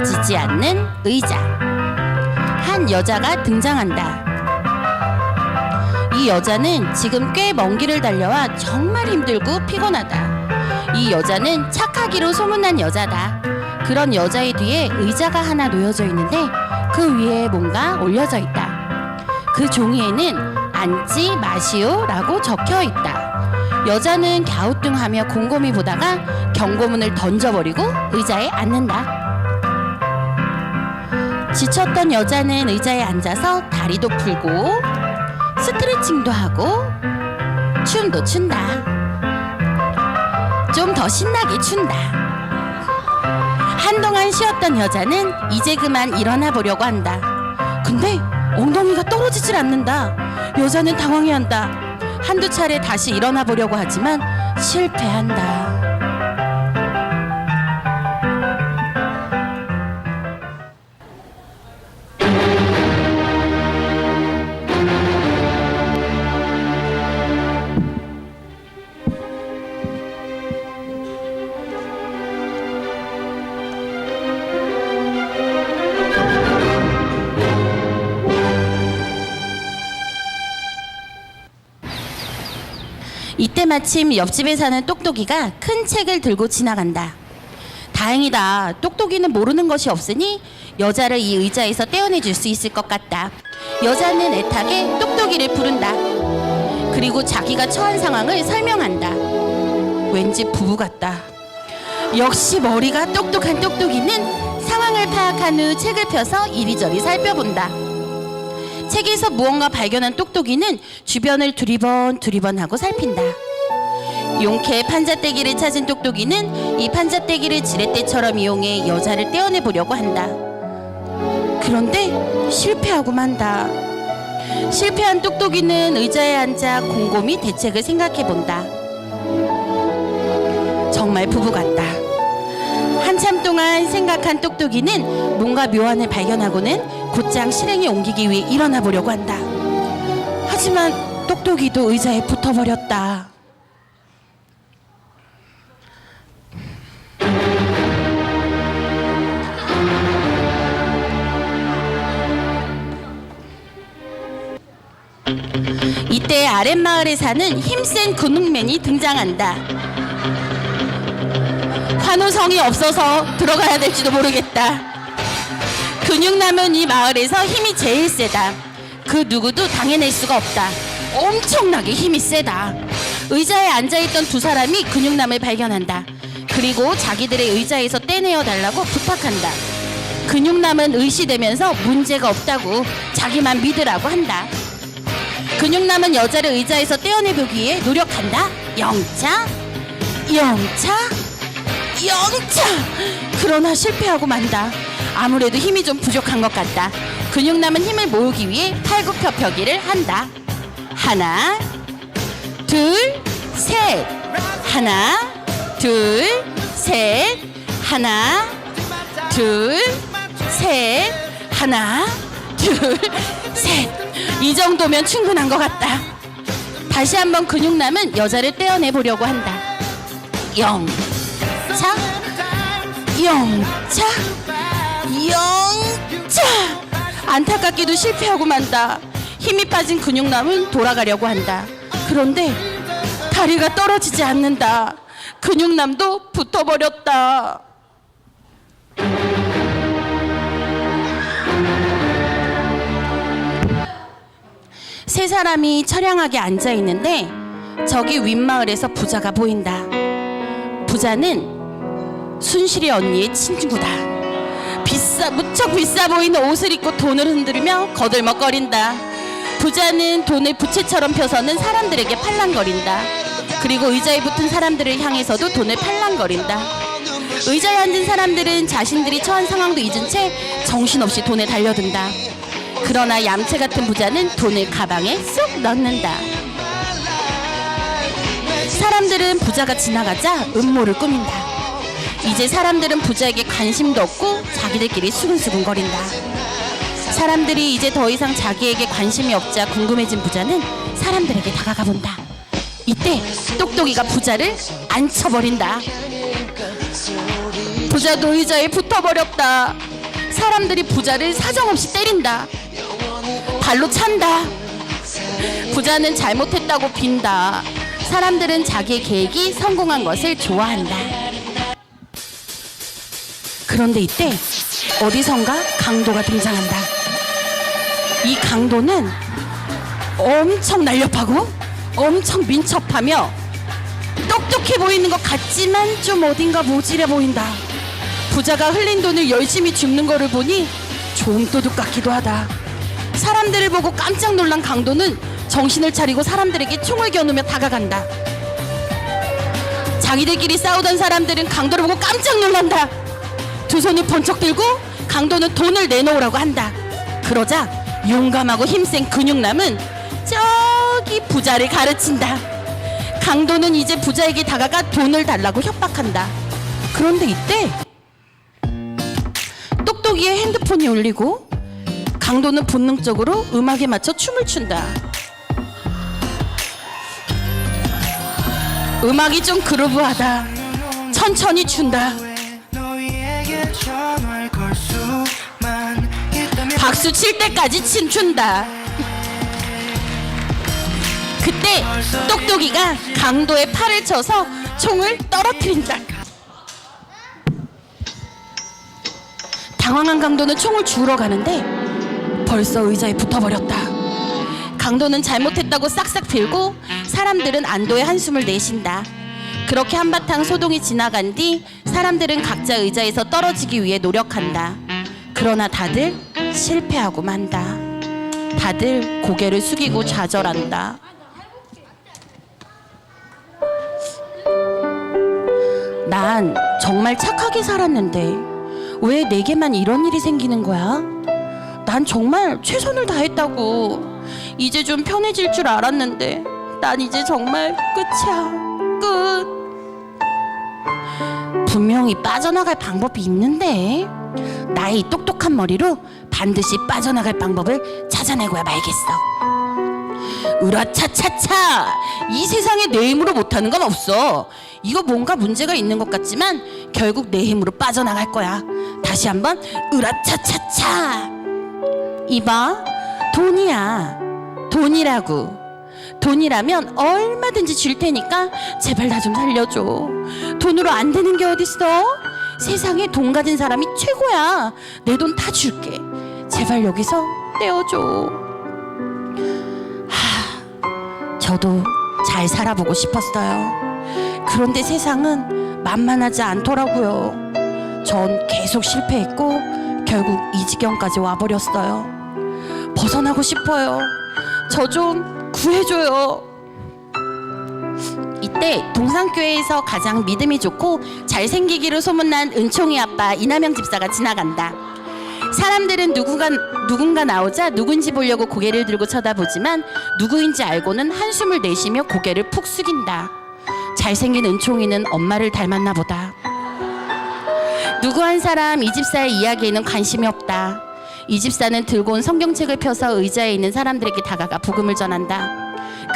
떨어지지 않는 의자. 한 여자가 등장한다. 이 여자는 지금 꽤 먼 길을 달려와 정말 힘들고 피곤하다. 이 여자는 착하기로 소문난 여자다. 그런 여자의 뒤에 의자가 하나 놓여져 있는데 그 위에 뭔가 올려져 있다. 그 종이에는 앉지 마시오 라고 적혀 있다. 여자는 갸우뚱하며 곰곰이 보다가 경고문을 던져버리고 의자에 앉는다. 지쳤던 여자는 의자에 앉아서 다리도 풀고 스트레칭도 하고 춤도 춘다. 좀 더 신나게 춘다. 한동안 쉬었던 여자는 이제 그만 일어나 보려고 한다. 근데 엉덩이가 떨어지질 않는다. 여자는 당황해한다. 한두 차례 다시 일어나 보려고 하지만 실패한다. 이때 마침 옆집에 사는 똑똑이가 큰 책을 들고 지나간다. 다행이다. 똑똑이는 모르는 것이 없으니 여자를 이 의자에서 떼어내줄 수 있을 것 같다. 여자는 애타게 똑똑이를 부른다. 그리고 자기가 처한 상황을 설명한다. 왠지 부부 같다. 역시 머리가 똑똑한 똑똑이는 상황을 파악한 후 책을 펴서 이리저리 살펴본다. 책에서 무언가 발견한 똑똑이는 주변을 두리번 하고 살핀다. 용케 판잣대기를 찾은 똑똑이는 이 판잣대기를 지렛대처럼 이용해 여자를 떼어내 보려고 한다. 그런데 실패하고 만다. 실패한 똑똑이는 의자에 앉아 곰곰이 대책을 생각해 본다. 정말 부부 같다. 한참 동안 생각한 똑똑이는 뭔가 묘안을 발견하고는 곧장 실행에 옮기기 위해 일어나 보려고 한다. 하지만 똑똑이도 의자에 붙어버렸다. 이때 아랫마을에 사는 힘센 근육맨이 등장한다. 환호성이 없어서 들어가야 될지도 모르겠다. 근육남은 이 마을에서 힘이 제일 세다. 그 누구도 당해낼 수가 없다. 엄청나게 힘이 세다. 의자에 앉아있던 두 사람이 근육남을 발견한다. 그리고 자기들의 의자에서 떼내어 달라고 부탁한다. 근육남은 의시되면서 문제가 없다고 자기만 믿으라고 한다. 근육남은 여자를 의자에서 떼어내보기 위해 노력한다. 영차. 그러나 실패하고 만다. 아무래도 힘이 좀 부족한 것 같다. 근육남은 힘을 모으기 위해 팔굽혀펴기를 한다. 하나, 둘, 셋. 하나, 둘, 셋. 하나, 둘, 셋. 하나, 둘, 셋. 이 정도면 충분한 것 같다. 다시 한번 근육남은 여자를 떼어내 보려고 한다. 영차. 안타깝게도 실패하고 만다. 힘이 빠진 근육남은 돌아가려고 한다. 그런데 다리가 떨어지지 않는다. 근육남도 붙어버렸다. 세 사람이 처량하게 앉아있는데 저기 윗마을에서 부자가 보인다. 부자는 순실이 언니의 친구다. 무척 비싸 보이는 옷을 입고 돈을 흔들며 거들먹거린다. 부자는 돈을 부채처럼 펴서는 사람들에게 팔랑거린다. 그리고 의자에 붙은 사람들을 향해서도 돈을 팔랑거린다. 의자에 앉은 사람들은 자신들이 처한 상황도 잊은 채 정신없이 돈에 달려든다. 그러나 얌체 같은 부자는 돈을 가방에 쏙 넣는다. 사람들은 부자가 지나가자 음모를 꾸민다. 이제 사람들은 부자에게 관심도 없고 자기들끼리 수근수근거린다. 사람들이 이제 더 이상 자기에게 관심이 없자 궁금해진 부자는 사람들에게 다가가 본다. 이때 똑똑이가 부자를 앉혀버린다. 부자도 의자에 붙어버렸다. 사람들이 부자를 사정없이 때린다. 발로 찬다. 부자는 잘못했다고 빈다. 사람들은 자기의 계획이 성공한 것을 좋아한다. 그런데 이때 어디선가 강도가 등장한다. 이 강도는 엄청 날렵하고 엄청 민첩하며 똑똑해 보이는 것 같지만 좀 어딘가 모질해 보인다. 부자가 흘린 돈을 열심히 줍는 거를 보니 좀도둑 같기도 하다. 사람들을 보고 깜짝 놀란 강도는 정신을 차리고 사람들에게 총을 겨누며 다가간다. 자기들끼리 싸우던 사람들은 강도를 보고 깜짝 놀란다. 두 손을 번쩍 들고 강도는 돈을 내놓으라고 한다. 그러자 용감하고 힘센 근육남은 저기 부자를 가르친다. 강도는 이제 부자에게 다가가 돈을 달라고 협박한다. 그런데 이때 똑똑이의 핸드폰이 울리고 강도는 본능적으로 음악에 맞춰 춤을 춘다. 음악이 좀 그루브하다. 천천히 춘다. 박수 칠 때까지 춤춘다. 그때 똑똑이가 강도의 팔을 쳐서 총을 떨어뜨린다. 당황한 강도는 총을 주우러 가는데 벌써 의자에 붙어버렸다. 강도는 잘못했다고 싹싹 빌고 사람들은 안도의 한숨을 내쉰다. 그렇게 한바탕 소동이 지나간 뒤 사람들은 각자 의자에서 떨어지기 위해 노력한다. 그러나 다들 실패하고 만다. 다들 고개를 숙이고 좌절한다. 난 정말 착하게 살았는데 왜 내게만 이런 일이 생기는 거야? 난 정말 최선을 다했다고. 이제 좀 편해질 줄 알았는데 난 이제 정말 끝이야. 끝. 분명히 빠져나갈 방법이 있는데 나의 이 똑똑한 머리로 반드시 빠져나갈 방법을 찾아내고야 말겠어. 으라차차차! 이 세상에 내 힘으로 못하는 건 없어. 이거 뭔가 문제가 있는 것 같지만 결국 내 힘으로 빠져나갈 거야. 다시 한번 으라차차차! 이봐, 돈이야. 돈이라고. 돈이라면 얼마든지 줄 테니까 제발 나 좀 살려줘. 돈으로 안 되는 게 어딨어? 세상에 돈 가진 사람이 최고야. 내 돈 다 줄게. 제발 여기서 떼어줘. 저도 잘 살아보고 싶었어요. 그런데 세상은 만만하지 않더라고요. 전 계속 실패했고 결국 이 지경까지 와버렸어요. 벗어나고 싶어요. 저 좀 구해줘요. 이때 동산교회에서 가장 믿음이 좋고 잘생기기로 소문난 은총이 아빠 이남영 집사가 지나간다. 사람들은 누군가 나오자 누군지 보려고 고개를 들고 쳐다보지만 누구인지 알고는 한숨을 내쉬며 고개를 푹 숙인다. 잘생긴 은총이는 엄마를 닮았나 보다. 누구 한 사람 이 집사의 이야기에는 관심이 없다. 이 집사는 들고 온 성경책을 펴서 의자에 있는 사람들에게 다가가 복음을 전한다.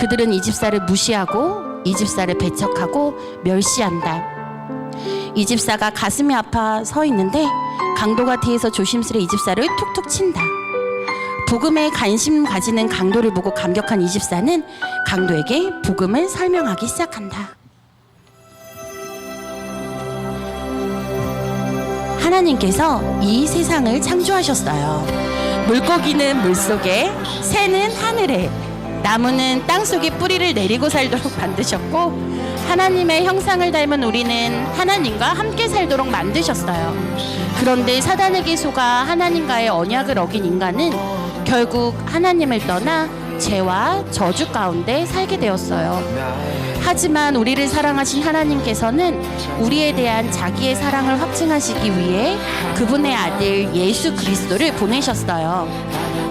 그들은 이 집사를 무시하고 이 집사를 배척하고 멸시한다. 이 집사가 가슴이 아파 서 있는데 강도가 뒤에서 조심스레 이 집사를 툭툭 친다. 복음에 관심 가지는 강도를 보고 감격한 이 집사는 강도에게 복음을 설명하기 시작한다. 하나님께서 이 세상을 창조하셨어요. 물고기는 물속에, 새는 하늘에, 나무는 땅속에 뿌리를 내리고 살도록 만드셨고 하나님의 형상을 닮은 우리는 하나님과 함께 살도록 만드셨어요. 그런데 사단에게 속아 하나님과의 언약을 어긴 인간은 결국 하나님을 떠나 죄와 저주 가운데 살게 되었어요. 하지만 우리를 사랑하신 하나님께서는 우리에 대한 자기의 사랑을 확증하시기 위해 그분의 아들 예수 그리스도를 보내셨어요.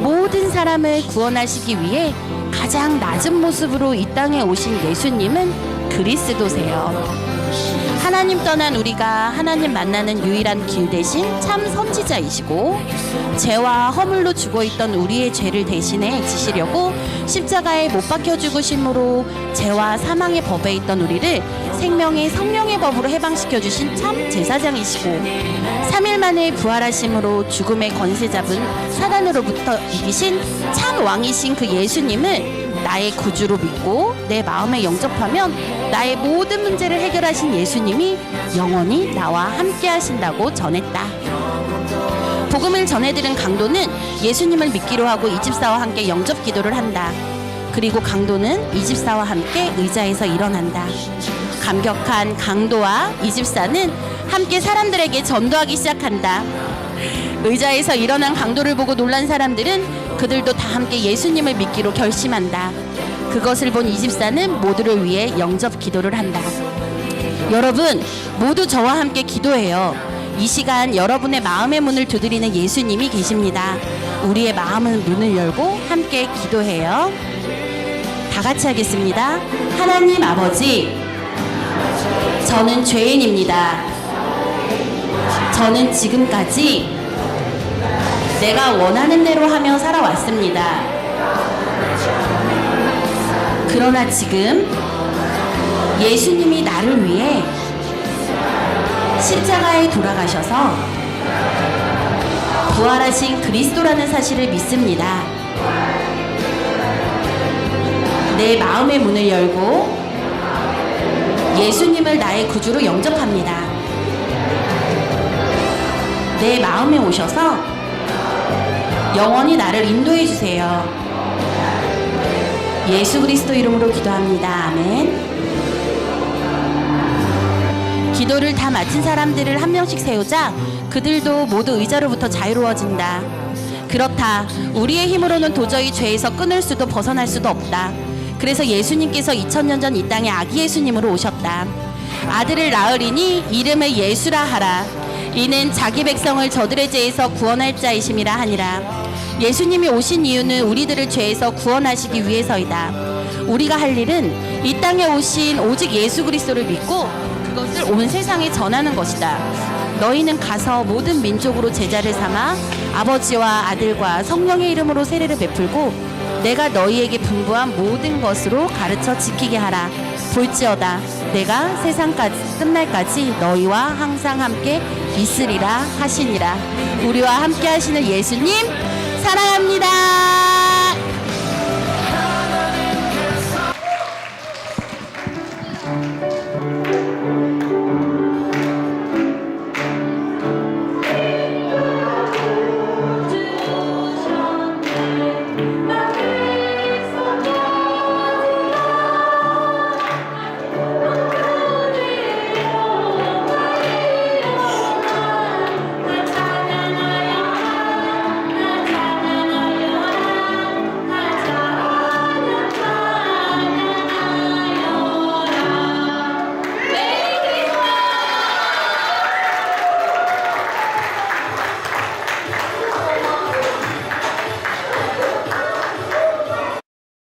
모든 사람을 구원하시기 위해 가장 낮은 모습으로 이 땅에 오신 예수님은 그리스도세요. 하나님 떠난 우리가 하나님 만나는 유일한 길 대신 참 선지자이시고 죄와 허물로 죽어있던 우리의 죄를 대신해 지시려고 십자가에 못 박혀 죽으심으로 죄와 사망의 법에 있던 우리를 생명의 성령의 법으로 해방시켜 주신 참 제사장이시고 3일 만에 부활하심으로 죽음의 권세 잡은 사단으로부터 이기신 참 왕이신 그 예수님을 나의 구주로 믿고 내 마음에 영접하면 나의 모든 문제를 해결하신 예수님이 영원히 나와 함께 하신다고 전했다. 복음을 전해들은 강도는 예수님을 믿기로 하고 이 집사와 함께 영접 기도를 한다. 그리고 강도는 이 집사와 함께 의자에서 일어난다. 감격한 강도와 이 집사는 함께 사람들에게 전도하기 시작한다. 의자에서 일어난 강도를 보고 놀란 사람들은 그들도 다 함께 예수님을 믿기로 결심한다. 그것을 본 이 집사는 모두를 위해 영접 기도를 한다. 여러분, 모두 저와 함께 기도해요. 이 시간 여러분의 마음의 문을 두드리는 예수님이 계십니다. 우리의 마음의 문을 열고 함께 기도해요. 다 같이 하겠습니다. 하나님 아버지, 저는 죄인입니다. 저는 지금까지 내가 원하는 대로 하며 살아왔습니다. 그러나 지금 예수님이 나를 위해 십자가에 돌아가셔서 부활하신 그리스도라는 사실을 믿습니다. 내 마음의 문을 열고 예수님을 나의 구주로 영접합니다. 내 마음에 오셔서 영원히 나를 인도해 주세요. 예수 그리스도 이름으로 기도합니다. 아멘. 기도를 다 마친 사람들을 한 명씩 세우자 그들도 모두 의자로부터 자유로워진다. 그렇다. 우리의 힘으로는 도저히 죄에서 끊을 수도 벗어날 수도 없다. 그래서 예수님께서 2000년 전 이 땅에 아기 예수님으로 오셨다. 아들을 낳으리니 이름을 예수라 하라. 이는 자기 백성을 저들의 죄에서 구원할 자이심이라 하니라. 예수님이 오신 이유는 우리들을 죄에서 구원하시기 위해서이다. 우리가 할 일은 이 땅에 오신 오직 예수 그리스도를 믿고 그것을 온 세상에 전하는 것이다. 너희는 가서 모든 민족으로 제자를 삼아 아버지와 아들과 성령의 이름으로 세례를 베풀고 내가 너희에게 분부한 모든 것으로 가르쳐 지키게 하라. 볼지어다 내가 세상까지 끝날까지 너희와 항상 함께 있으리라 하시니라. 우리와 함께 하시는 예수님 사랑합니다.